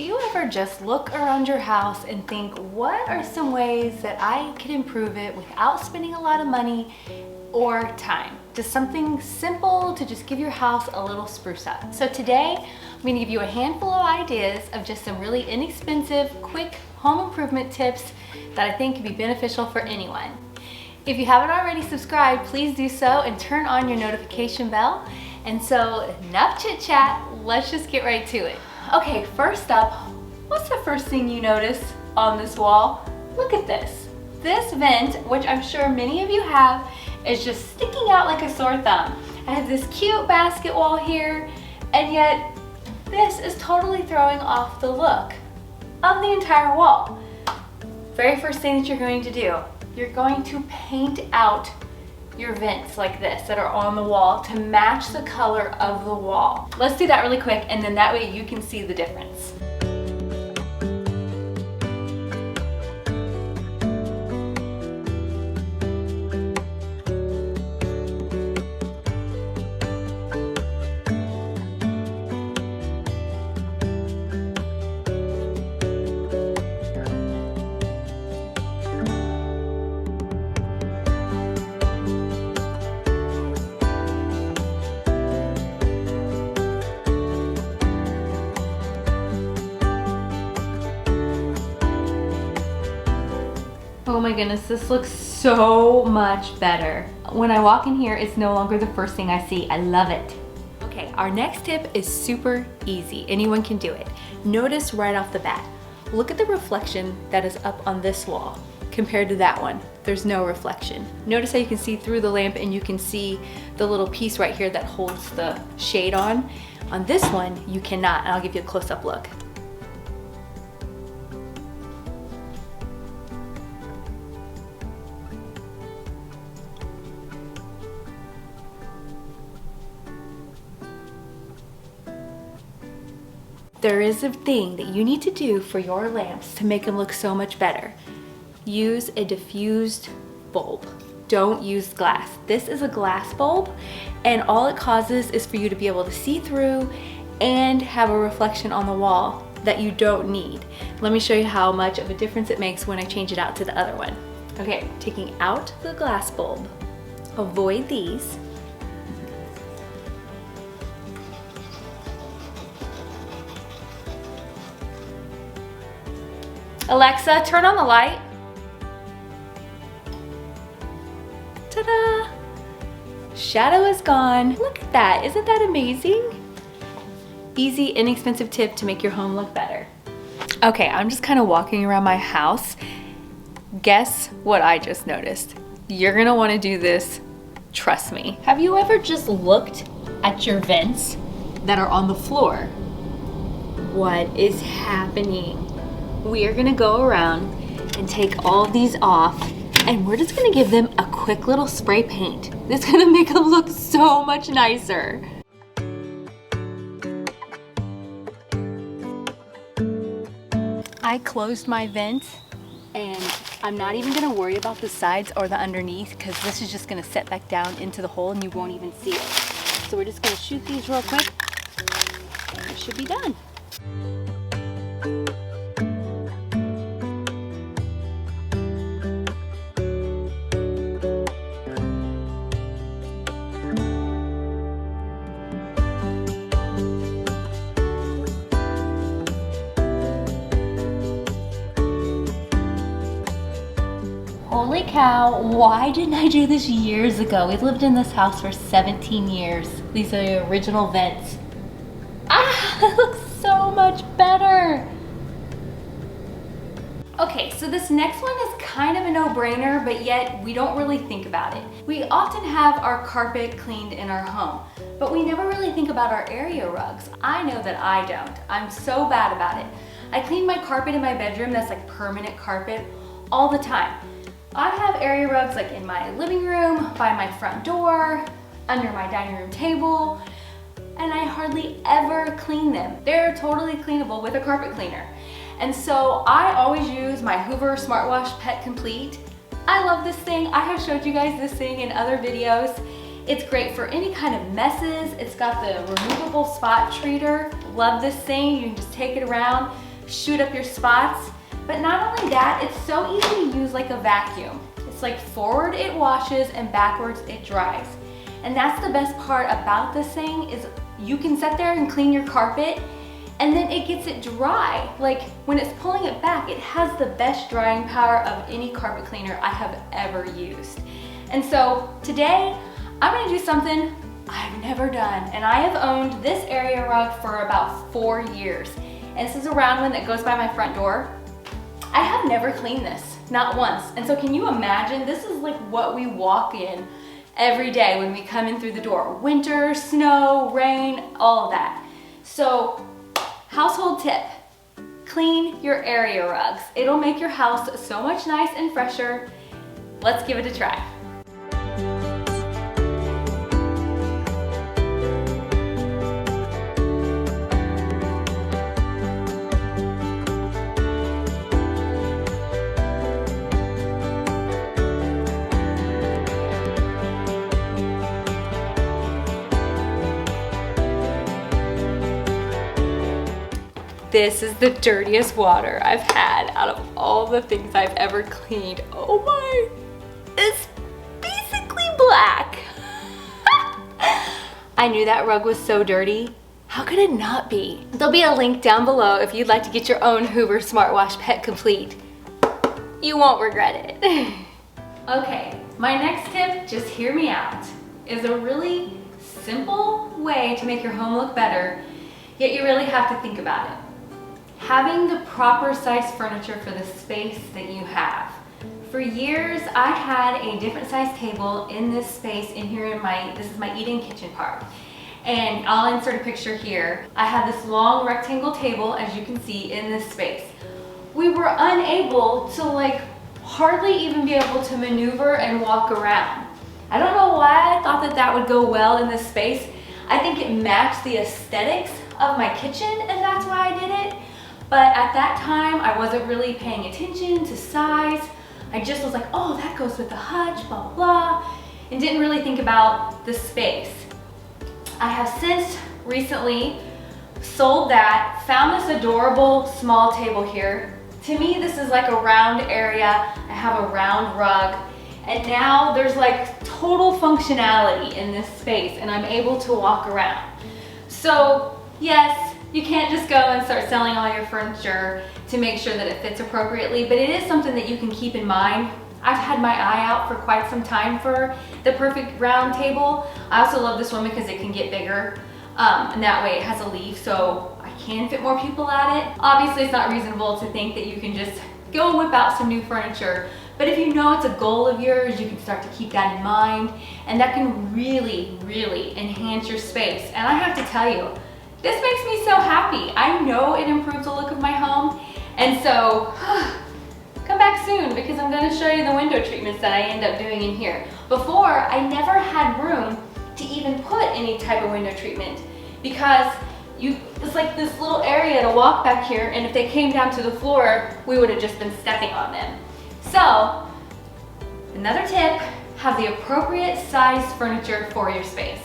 you ever just look around your house and think, what are some ways that I could improve it without spending a lot of money or time? Just something simple to just give your house a little spruce up. So today, I'm gonna give you a handful of ideas of just some really inexpensive, quick home improvement tips that I think can be beneficial for anyone. If you haven't already subscribed, please do so and turn on your notification bell. And so, enough chit chat, let's just get right to it. Okay, first up, what's the first thing you notice on this wall? Look at this. This vent, which I'm sure many of you have, is just sticking out like a sore thumb. I have this cute basket wall here, and yet this is totally throwing off the look of the entire wall. Very first thing that you're going to do, you're going to paint out your vents like this that are on the wall to match the color of the wall. Let's do that really quick, and then that way you can see the difference. Oh my goodness, this looks so much better. When I walk in here, it's no longer the first thing I see. I love it. Okay, our next tip is super easy. Anyone can do it. Notice right off the bat, look at the reflection that is up on this wall compared to that one. There's no reflection. Notice how you can see through the lamp and you can see the little piece right here that holds the shade on. On this one, you cannot, and I'll give you a close-up look. There is a thing that you need to do for your lamps to make them look so much better. Use a diffused bulb. Don't use glass. This is a glass bulb, and all it causes is for you to be able to see through and have a reflection on the wall that you don't need. Let me show you how much of a difference it makes when I change it out to the other one. Okay, taking out the glass bulb. Avoid these. Alexa, turn on the light. Ta-da! Shadow is gone. Look at that, isn't that amazing? Easy, inexpensive tip to make your home look better. Okay, I'm just kind of walking around my house. Guess what I just noticed? You're gonna wanna do this, trust me. Have you ever just looked at your vents that are on the floor? What is happening? We are gonna go around and take all of these off, and we're just gonna give them a quick little spray paint. This is gonna make them look so much nicer. I closed my vent, and I'm not even gonna worry about the sides or the underneath, because this is just gonna set back down into the hole and you won't even see it. So we're just gonna shoot these real quick, and it should be done. Holy cow, why didn't I do this years ago? We've lived in this house for 17 years. These are the original vents. Ah, it looks so much better. Okay, so this next one is kind of a no-brainer, but yet we don't really think about it. We often have our carpet cleaned in our home, but we never really think about our area rugs. I know that I don't. I'm so bad about it. I clean my carpet in my bedroom, that's like permanent carpet, all the time. I have area rugs like in my living room, by my front door, under my dining room table, and I hardly ever clean them. They're totally cleanable with a carpet cleaner. And so I always use my Hoover Smartwash Pet Complete. I love this thing. I have showed you guys this thing in other videos. It's great for any kind of messes. It's got the removable spot treater. Love this thing. You can just take it around, shoot up your spots. But not only that, it's so easy to use like a vacuum. It's like forward it washes and backwards it dries. And that's the best part about this thing is you can sit there and clean your carpet and then it gets it dry. Like when it's pulling it back, it has the best drying power of any carpet cleaner I have ever used. And so today, I'm gonna do something I've never done. And I have owned this area rug for about 4 years. And this is a round one that goes by my front door. I have never cleaned this, not once. And so can you imagine, this is like what we walk in every day when we come in through the door. Winter, snow, rain, all of that. So, household tip, clean your area rugs. It'll make your house so much nice and fresher. Let's give it a try. This is the dirtiest water I've had out of all the things I've ever cleaned. Oh my, it's basically black. I knew that rug was so dirty. How could it not be? There'll be a link down below if you'd like to get your own Hoover Smart Wash Pet Complete. You won't regret it. Okay, my next tip, just hear me out, is a really simple way to make your home look better, yet you really have to think about it. Having the proper size furniture for the space that you have. For years, I had a different size table in this space in here in this is my eat-in kitchen part. And I'll insert a picture here. I had this long rectangle table, as you can see, in this space. We were unable to hardly even be able to maneuver and walk around. I don't know why I thought that that would go well in this space. I think it matched the aesthetics of my kitchen and that's why I did it. But at that time, I wasn't really paying attention to size. I just was like, oh, that goes with the hutch, blah, blah, blah, and didn't really think about the space. I have since recently sold that, found this adorable small table here. To me, this is like a round area. I have a round rug, and now there's like total functionality in this space, and I'm able to walk around. So, yes, you can't just go and start selling all your furniture to make sure that it fits appropriately, but it is something that you can keep in mind. I've had my eye out for quite some time for the perfect round table. I also love this one because it can get bigger, and that way it has a leaf, so I can fit more people at it. Obviously, it's not reasonable to think that you can just go and whip out some new furniture, but if you know it's a goal of yours, you can start to keep that in mind, and that can really, really enhance your space. And I have to tell you, this makes me so happy. I know it improves the look of my home, and so come back soon because I'm going to show you the window treatments that I end up doing in here. Before, I never had room to even put any type of window treatment because it's like this little area to walk back here, and if they came down to the floor, we would have just been stepping on them. So, another tip, have the appropriate size furniture for your space.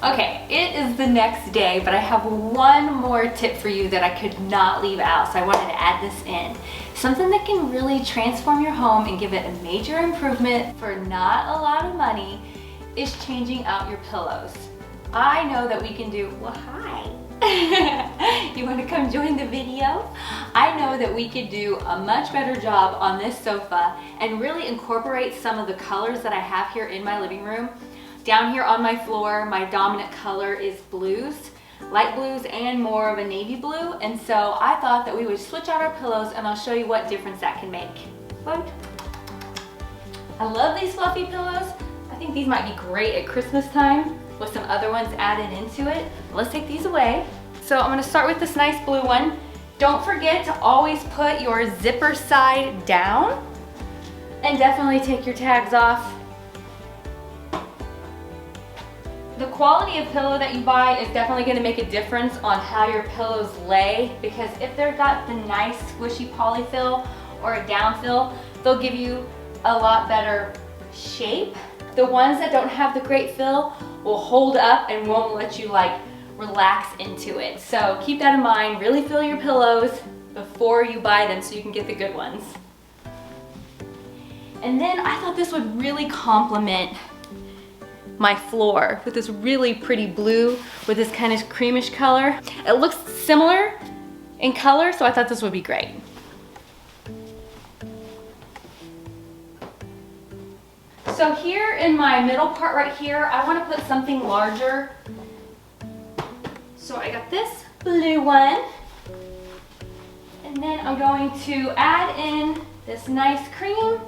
Okay, it is the next day, but I have one more tip for you that I could not leave out, so I wanted to add this in. Something that can really transform your home and give it a major improvement for not a lot of money is changing out your pillows. I know that we can do, well, hi. You want to come join the video? I know that we could do a much better job on this sofa and really incorporate some of the colors that I have here in my living room. Down here on my floor, my dominant color is blues, light blues and more of a navy blue. And so I thought that we would switch out our pillows and I'll show you what difference that can make. But I love these fluffy pillows. I think these might be great at Christmas time with some other ones added into it. Let's take these away. So I'm gonna start with this nice blue one. Don't forget to always put your zipper side down and definitely take your tags off. The quality of pillow that you buy is definitely going to make a difference on how your pillows lay, because if they've got the nice squishy polyfill or a downfill, they'll give you a lot better shape. The ones that don't have the great fill will hold up and won't let you relax into it. So keep that in mind, really fill your pillows before you buy them so you can get the good ones. And then I thought this would really complement my floor with this really pretty blue with this kind of creamish color. It looks similar in color, so I thought this would be great. So here in my middle part right here, I want to put something larger. So I got this blue one. And then I'm going to add in this nice cream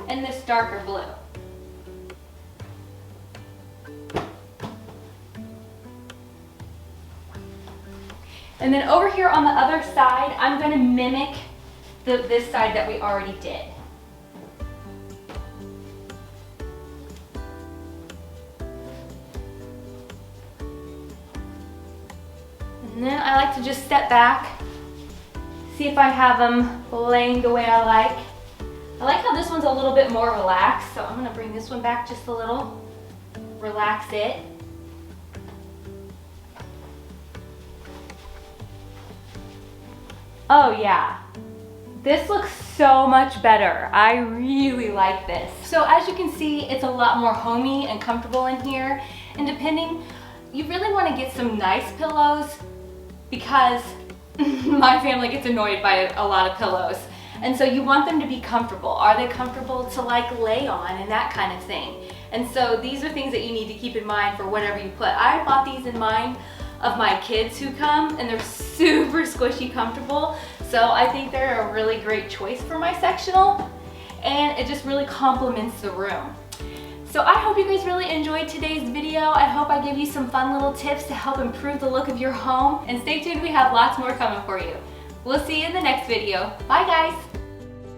and this darker blue. And then over here on the other side, I'm going to mimic this side that we already did. And then I like to just step back, see if I have them laying the way I like. I like how this one's a little bit more relaxed, so I'm going to bring this one back just a little, relax it. Oh yeah, this looks so much better. I really like this. So as you can see, it's a lot more homey and comfortable in here. And depending, you really want to get some nice pillows because my family gets annoyed by a lot of pillows. And so you want them to be comfortable. Are they comfortable to like lay on and that kind of thing? And so these are things that you need to keep in mind for whatever you put. I bought these in mind of my kids who come, and they're super squishy comfortable. So I think they're a really great choice for my sectional, and it just really complements the room. So I hope you guys really enjoyed today's video. I hope I gave you some fun little tips to help improve the look of your home. And stay tuned, we have lots more coming for you. We'll see you in the next video. Bye guys.